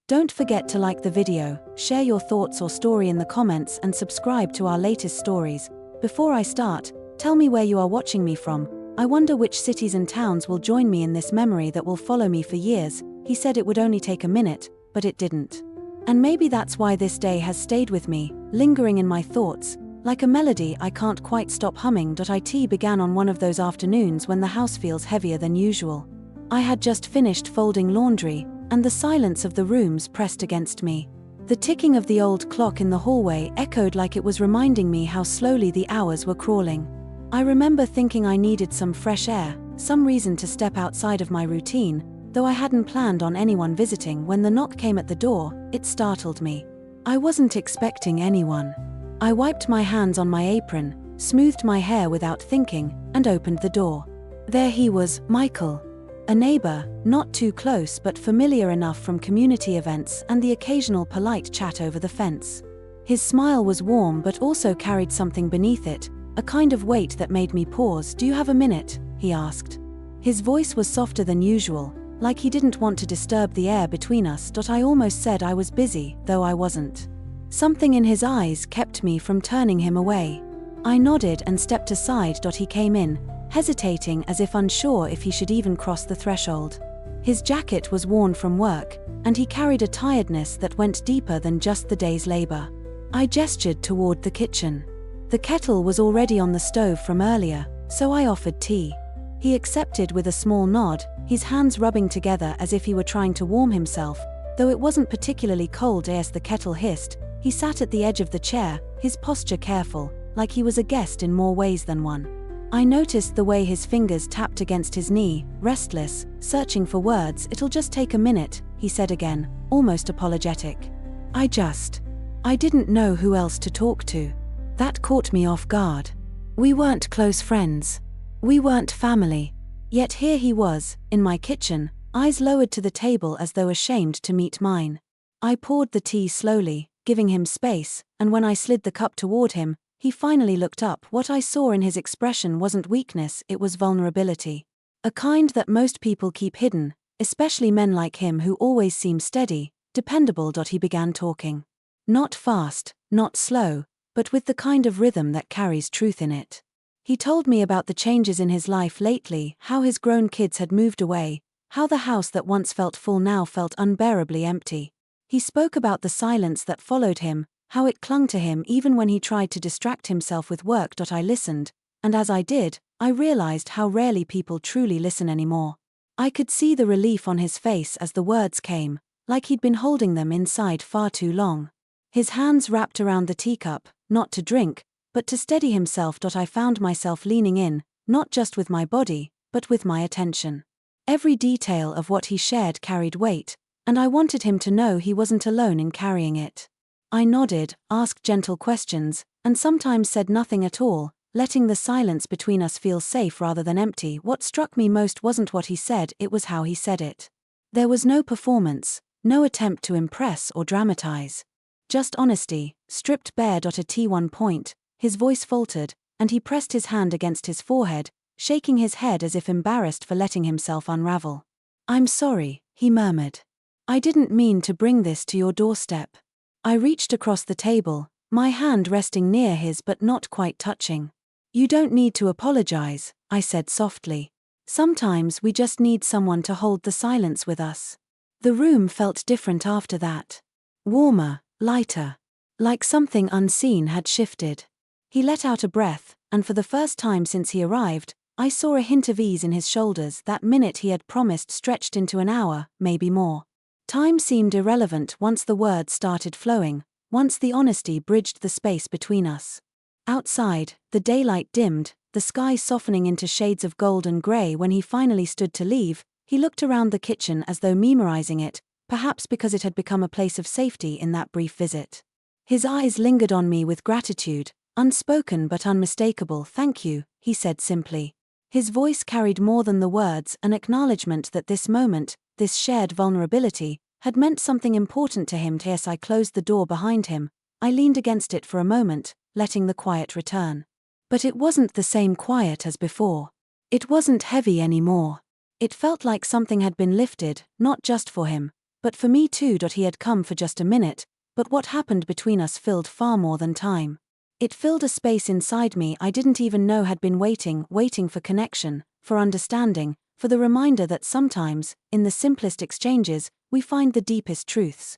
Don't forget to like the video, share your thoughts or story in the comments and subscribe to our latest stories. Before I start, tell me where you are watching me from. I wonder which cities and towns will join me in this memory that will follow me for years. He said it would only take a minute, but it didn't. And maybe that's why this day has stayed with me, lingering in my thoughts. Like a melody I can't quite stop humming. It began on one of those afternoons when the house feels heavier than usual. I had just finished folding laundry, and the silence of the rooms pressed against me. The ticking of the old clock in the hallway echoed like it was reminding me how slowly the hours were crawling. I remember thinking I needed some fresh air, some reason to step outside of my routine, though I hadn't planned on anyone visiting. When the knock came at the door, it startled me. I wasn't expecting anyone. I wiped my hands on my apron, smoothed my hair without thinking, and opened the door. There he was, Michael. A neighbor, not too close but familiar enough from community events and the occasional polite chat over the fence. His smile was warm but also carried something beneath it, a kind of weight that made me pause. "Do you have a minute?" he asked. His voice was softer than usual, like he didn't want to disturb the air between us. I almost said I was busy, though I wasn't. Something in his eyes kept me from turning him away. I nodded and stepped aside. He came in, hesitating as if unsure if he should even cross the threshold. His jacket was worn from work, and he carried a tiredness that went deeper than just the day's labor. I gestured toward the kitchen. The kettle was already on the stove from earlier, so I offered tea. He accepted with a small nod, his hands rubbing together as if he were trying to warm himself, though it wasn't particularly cold as the kettle hissed. He sat at the edge of the chair, his posture careful, like he was a guest in more ways than one. I noticed the way his fingers tapped against his knee, restless, searching for words. "It'll just take a minute," he said again, almost apologetic. I didn't know who else to talk to. That caught me off guard. We weren't close friends. We weren't family. Yet here he was, in my kitchen, eyes lowered to the table as though ashamed to meet mine. I poured the tea slowly, giving him space, and when I slid the cup toward him, he finally looked up. What I saw in his expression wasn't weakness, it was vulnerability. A kind that most people keep hidden, especially men like him who always seem steady, dependable. He began talking. Not fast, not slow, but with the kind of rhythm that carries truth in it. He told me about the changes in his life lately, how his grown kids had moved away, how the house that once felt full now felt unbearably empty. He spoke about the silence that followed him, how it clung to him even when he tried to distract himself with work. I listened, and as I did, I realized how rarely people truly listen anymore. I could see the relief on his face as the words came, like he'd been holding them inside far too long. His hands wrapped around the teacup, not to drink, but to steady himself. I found myself leaning in, not just with my body, but with my attention. Every detail of what he shared carried weight, and I wanted him to know he wasn't alone in carrying it. I nodded, asked gentle questions, and sometimes said nothing at all, letting the silence between us feel safe rather than empty. What struck me most wasn't what he said, it was how he said it. There was no performance, no attempt to impress or dramatize. Just honesty, stripped bare. At one point, his voice faltered, and he pressed his hand against his forehead, shaking his head as if embarrassed for letting himself unravel. "I'm sorry," he murmured. "I didn't mean to bring this to your doorstep." I reached across the table, my hand resting near his but not quite touching. "You don't need to apologize," I said softly. "Sometimes we just need someone to hold the silence with us." The room felt different after that. Warmer, lighter. Like something unseen had shifted. He let out a breath, and for the first time since he arrived, I saw a hint of ease in his shoulders. That minute he had promised stretched into an hour, maybe more. Time seemed irrelevant once the words started flowing, once the honesty bridged the space between us. Outside, the daylight dimmed, the sky softening into shades of gold and grey. When he finally stood to leave, he looked around the kitchen as though memorizing it, perhaps because it had become a place of safety in that brief visit. His eyes lingered on me with gratitude, unspoken but unmistakable. "Thank you," he said simply. His voice carried more than the words, an acknowledgement that this moment, this shared vulnerability, had meant something important to him. As I closed the door behind him, I leaned against it for a moment, letting the quiet return. But it wasn't the same quiet as before. It wasn't heavy anymore. It felt like something had been lifted, not just for him, But for me too. He had come for just a minute, but what happened between us filled far more than time. It filled a space inside me I didn't even know had been waiting for connection, for understanding, for the reminder that sometimes, in the simplest exchanges, we find the deepest truths.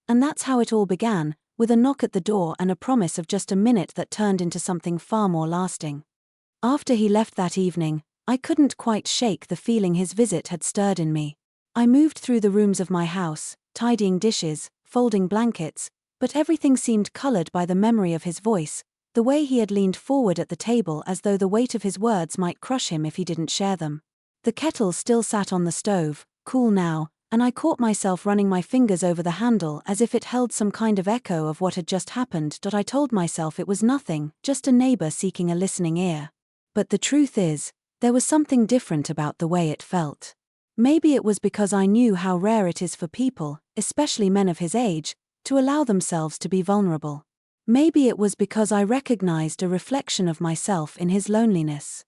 And that's how it all began, with a knock at the door and a promise of just a minute that turned into something far more lasting. After he left that evening, I couldn't quite shake the feeling his visit had stirred in me. I moved through the rooms of my house, tidying dishes, folding blankets, but everything seemed colored by the memory of his voice, the way he had leaned forward at the table as though the weight of his words might crush him if he didn't share them. The kettle still sat on the stove, cool now, and I caught myself running my fingers over the handle as if it held some kind of echo of what had just happened. I told myself it was nothing, just a neighbor seeking a listening ear. But the truth is, there was something different about the way it felt. Maybe it was because I knew how rare it is for people, especially men of his age, to allow themselves to be vulnerable. Maybe it was because I recognized a reflection of myself in his loneliness.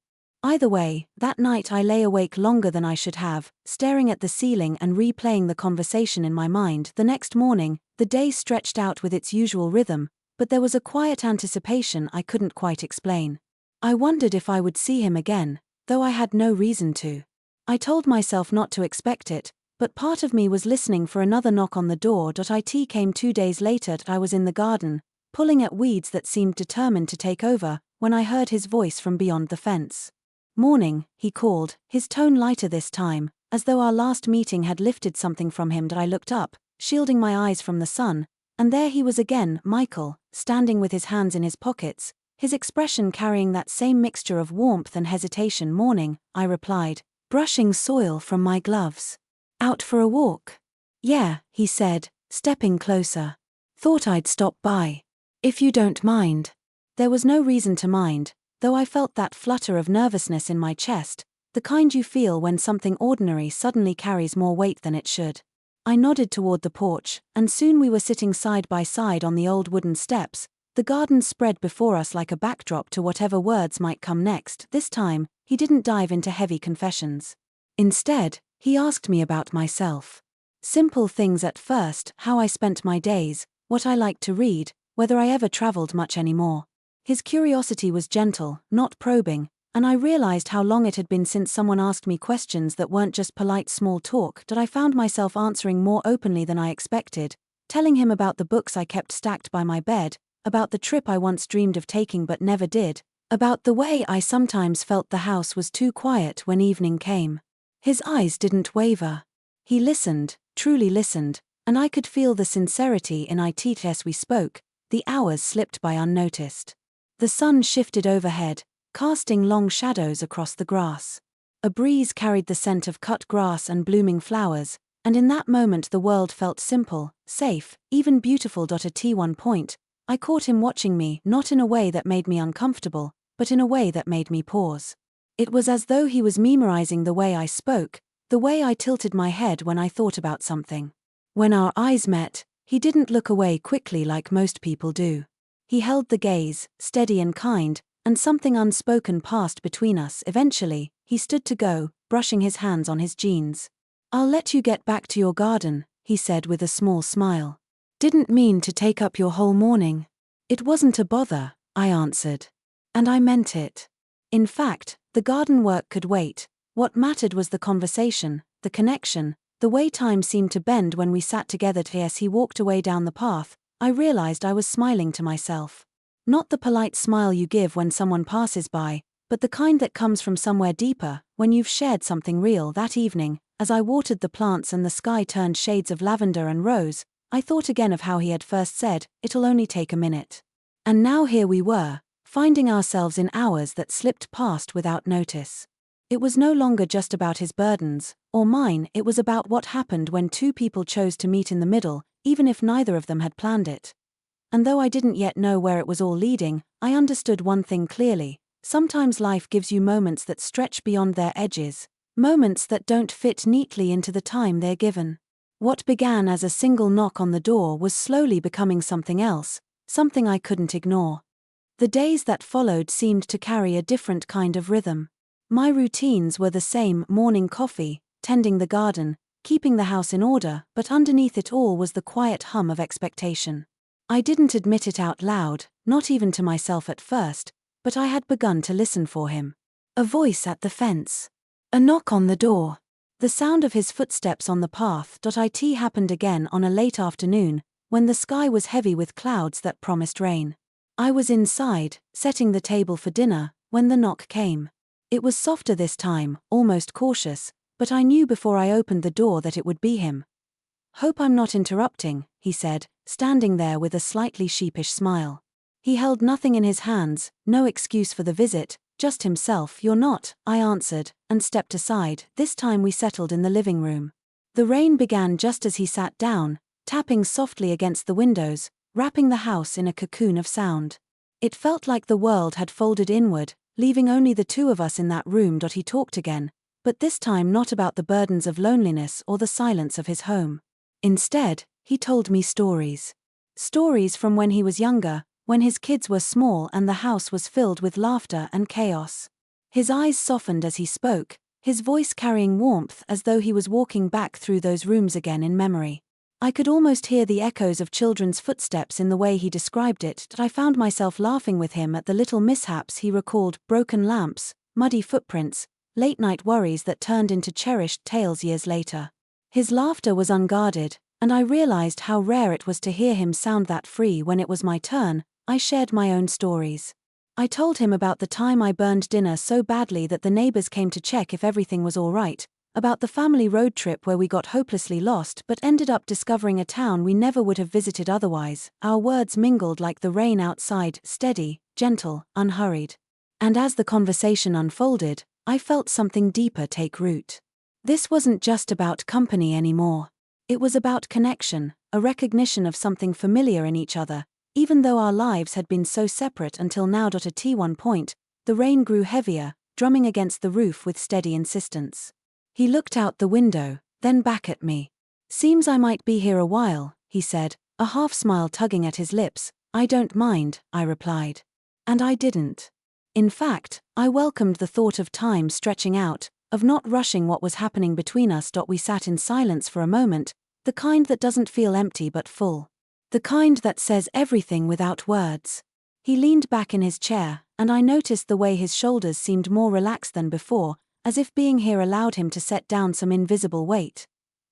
Either way, that night I lay awake longer than I should have, staring at the ceiling and replaying the conversation in my mind. The next morning, the day stretched out with its usual rhythm, but there was a quiet anticipation I couldn't quite explain. I wondered if I would see him again, though I had no reason to. I told myself not to expect it, but part of me was listening for another knock on the door. It came 2 days later. I was in the garden, pulling at weeds that seemed determined to take over, when I heard his voice from beyond the fence. "Morning," he called, his tone lighter this time, as though our last meeting had lifted something from him. I looked up, shielding my eyes from the sun, and there he was again, Michael, standing with his hands in his pockets, his expression carrying that same mixture of warmth and hesitation. "Morning," I replied, brushing soil from my gloves. "Out for a walk?" "Yeah," he said, stepping closer. "Thought I'd stop by. If you don't mind." There was no reason to mind, though I felt that flutter of nervousness in my chest, the kind you feel when something ordinary suddenly carries more weight than it should. I nodded toward the porch, and soon we were sitting side by side on the old wooden steps, the garden spread before us like a backdrop to whatever words might come next. This time, he didn't dive into heavy confessions. Instead, he asked me about myself. Simple things at first: how I spent my days, what I liked to read, whether I ever traveled much anymore. His curiosity was gentle, not probing, and I realized how long it had been since someone asked me questions that weren't just polite small talk. I found myself answering more openly than I expected, telling him about the books I kept stacked by my bed, about the trip I once dreamed of taking but never did, about the way I sometimes felt the house was too quiet when evening came. His eyes didn't waver. He listened, truly listened, and I could feel the sincerity in it as we spoke. The hours slipped by unnoticed. The sun shifted overhead, casting long shadows across the grass. A breeze carried the scent of cut grass and blooming flowers, and in that moment the world felt simple, safe, even beautiful. At one point, I caught him watching me, not in a way that made me uncomfortable, but in a way that made me pause. It was as though he was memorizing the way I spoke, the way I tilted my head when I thought about something. When our eyes met, he didn't look away quickly like most people do. He held the gaze, steady and kind, and something unspoken passed between us. Eventually, he stood to go, brushing his hands on his jeans. "I'll let you get back to your garden," he said with a small smile. "Didn't mean to take up your whole morning." "It wasn't a bother," I answered. And I meant it. In fact, the garden work could wait. What mattered was the conversation, the connection, the way time seemed to bend when we sat together. As he walked away down the path, I realized I was smiling to myself. Not the polite smile you give when someone passes by, but the kind that comes from somewhere deeper, when you've shared something real. That evening, as I watered the plants and the sky turned shades of lavender and rose, I thought again of how he had first said, "It'll only take a minute." And now here we were, finding ourselves in hours that slipped past without notice. It was no longer just about his burdens, or mine. It was about what happened when two people chose to meet in the middle, even if neither of them had planned it. And though I didn't yet know where it was all leading, I understood one thing clearly: sometimes life gives you moments that stretch beyond their edges, moments that don't fit neatly into the time they're given. What began as a single knock on the door was slowly becoming something else, something I couldn't ignore. The days that followed seemed to carry a different kind of rhythm. My routines were the same: morning coffee, tending the garden, keeping the house in order, but underneath it all was the quiet hum of expectation. I didn't admit it out loud, not even to myself at first, but I had begun to listen for him. A voice at the fence. A knock on the door. The sound of his footsteps on the path. It happened again on a late afternoon, when the sky was heavy with clouds that promised rain. I was inside, setting the table for dinner, when the knock came. It was softer this time, almost cautious, but I knew before I opened the door that it would be him. "Hope I'm not interrupting," he said, standing there with a slightly sheepish smile. He held nothing in his hands, no excuse for the visit, just himself. "You're not," I answered, and stepped aside. This time we settled in the living room. The rain began just as he sat down, tapping softly against the windows, wrapping the house in a cocoon of sound. It felt like the world had folded inward, leaving only the two of us in that room. He talked again, but this time not about the burdens of loneliness or the silence of his home. Instead, he told me stories. Stories from when he was younger, when his kids were small and the house was filled with laughter and chaos. His eyes softened as he spoke, his voice carrying warmth as though he was walking back through those rooms again in memory. I could almost hear the echoes of children's footsteps in the way he described it. I found myself laughing with him at the little mishaps he recalled: broken lamps, muddy footprints, late-night worries that turned into cherished tales years later. His laughter was unguarded, and I realized how rare it was to hear him sound that free. When it was my turn, I shared my own stories. I told him about the time I burned dinner so badly that the neighbors came to check if everything was all right, about the family road trip where we got hopelessly lost but ended up discovering a town we never would have visited otherwise. Our words mingled like the rain outside, steady, gentle, unhurried. And as the conversation unfolded, I felt something deeper take root. This wasn't just about company anymore. It was about connection, a recognition of something familiar in each other, even though our lives had been so separate until now. At one point, the rain grew heavier, drumming against the roof with steady insistence. He looked out the window, then back at me. "Seems I might be here a while," he said, a half-smile tugging at his lips. "I don't mind," I replied. And I didn't. In fact, I welcomed the thought of time stretching out, of not rushing what was happening between us. We sat in silence for a moment, the kind that doesn't feel empty but full. The kind that says everything without words. He leaned back in his chair, and I noticed the way his shoulders seemed more relaxed than before, as if being here allowed him to set down some invisible weight.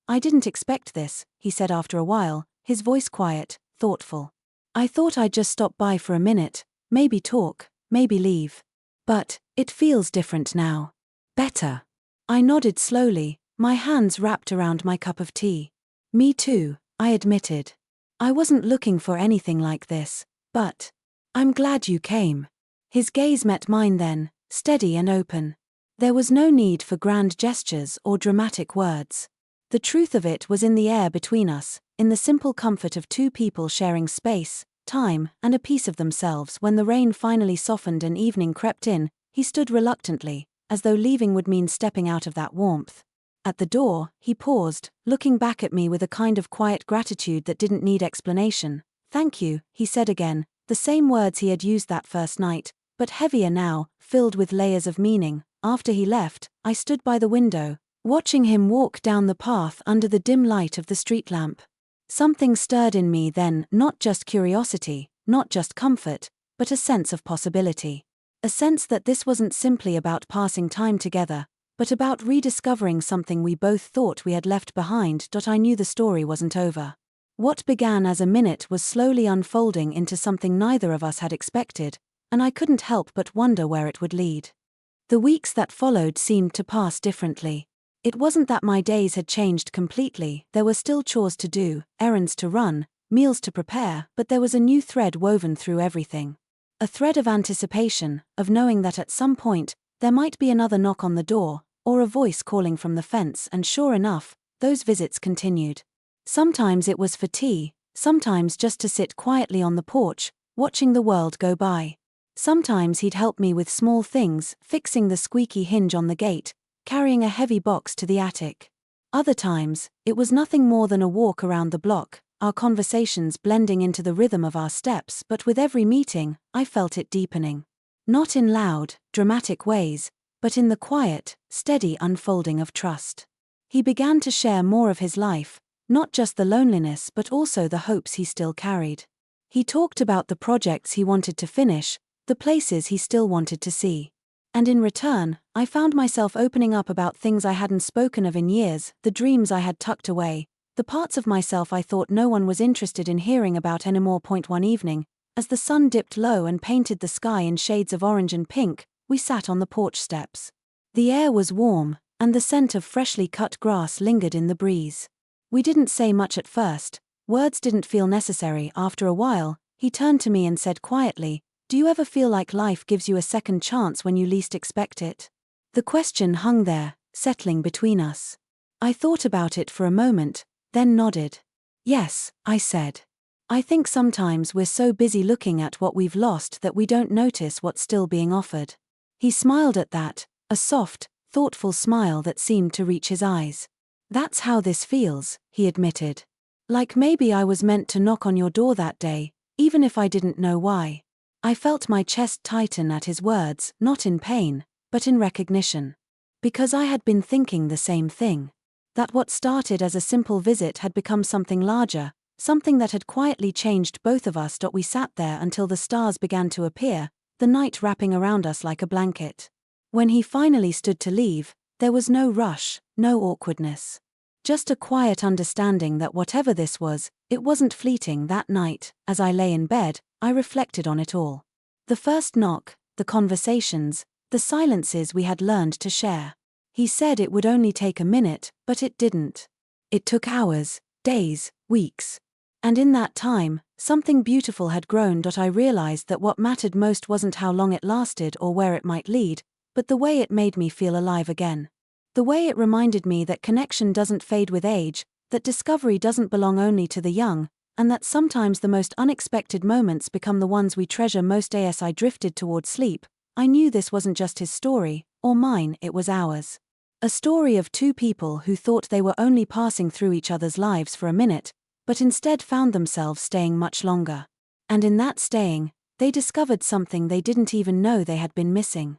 "I didn't expect this," he said after a while, his voice quiet, thoughtful. "I thought I'd just stop by for a minute, maybe talk, maybe leave. But it feels different now. Better." I nodded slowly, my hands wrapped around my cup of tea. "Me too," I admitted. "I wasn't looking for anything like this, but I'm glad you came." His gaze met mine then, steady and open. There was no need for grand gestures or dramatic words. The truth of it was in the air between us, in the simple comfort of two people sharing space, time, and a piece of themselves. When the rain finally softened and evening crept in, he stood reluctantly, as though leaving would mean stepping out of that warmth. At the door, he paused, looking back at me with a kind of quiet gratitude that didn't need explanation. "Thank you," he said again, the same words he had used that first night, but heavier now, filled with layers of meaning. After he left, I stood by the window, watching him walk down the path under the dim light of the street lamp. Something stirred in me then, not just curiosity, not just comfort, but a sense of possibility. A sense that this wasn't simply about passing time together, but about rediscovering something we both thought we had left behind. I knew the story wasn't over. What began as a minute was slowly unfolding into something neither of us had expected, and I couldn't help but wonder where it would lead. The weeks that followed seemed to pass differently. It wasn't that my days had changed completely. There were still chores to do, errands to run, meals to prepare, but there was a new thread woven through everything. A thread of anticipation, of knowing that at some point, there might be another knock on the door, or a voice calling from the fence. And sure enough, those visits continued. Sometimes it was for tea, sometimes just to sit quietly on the porch, watching the world go by. Sometimes he'd help me with small things, fixing the squeaky hinge on the gate, carrying a heavy box to the attic. Other times, it was nothing more than a walk around the block, our conversations blending into the rhythm of our steps. But with every meeting, I felt it deepening. Not in loud, dramatic ways, but in the quiet, steady unfolding of trust. He began to share more of his life, not just the loneliness but also the hopes he still carried. He talked about the projects he wanted to finish, the places he still wanted to see. And in return, I found myself opening up about things I hadn't spoken of in years, the dreams I had tucked away, the parts of myself I thought no one was interested in hearing about anymore. One evening, as the sun dipped low and painted the sky in shades of orange and pink, we sat on the porch steps. The air was warm, and the scent of freshly cut grass lingered in the breeze. We didn't say much at first, words didn't feel necessary. After a while, he turned to me and said quietly, "Do you ever feel like life gives you a second chance when you least expect it?" The question hung there, settling between us. I thought about it for a moment, then nodded. "Yes," I said. "I think sometimes we're so busy looking at what we've lost that we don't notice what's still being offered." He smiled at that, a soft, thoughtful smile that seemed to reach his eyes. "That's how this feels," he admitted. "Like maybe I was meant to knock on your door that day, even if I didn't know why." I felt my chest tighten at his words, not in pain, but in recognition. Because I had been thinking the same thing. That what started as a simple visit had become something larger, something that had quietly changed both of us. We sat there until the stars began to appear, the night wrapping around us like a blanket. When he finally stood to leave, there was no rush, no awkwardness. Just a quiet understanding that whatever this was, it wasn't fleeting. That night, as I lay in bed, I reflected on it all. The first knock, the conversations, the silences we had learned to share. He said it would only take a minute, but it didn't. It took hours, days, weeks. And in that time, something beautiful had grown. I realized that what mattered most wasn't how long it lasted or where it might lead, but the way it made me feel alive again. The way it reminded me that connection doesn't fade with age, that discovery doesn't belong only to the young, and that sometimes the most unexpected moments become the ones we treasure most. As I drifted toward sleep, I knew this wasn't just his story, or mine, it was ours. A story of two people who thought they were only passing through each other's lives for a minute, but instead found themselves staying much longer. And in that staying, they discovered something they didn't even know they had been missing.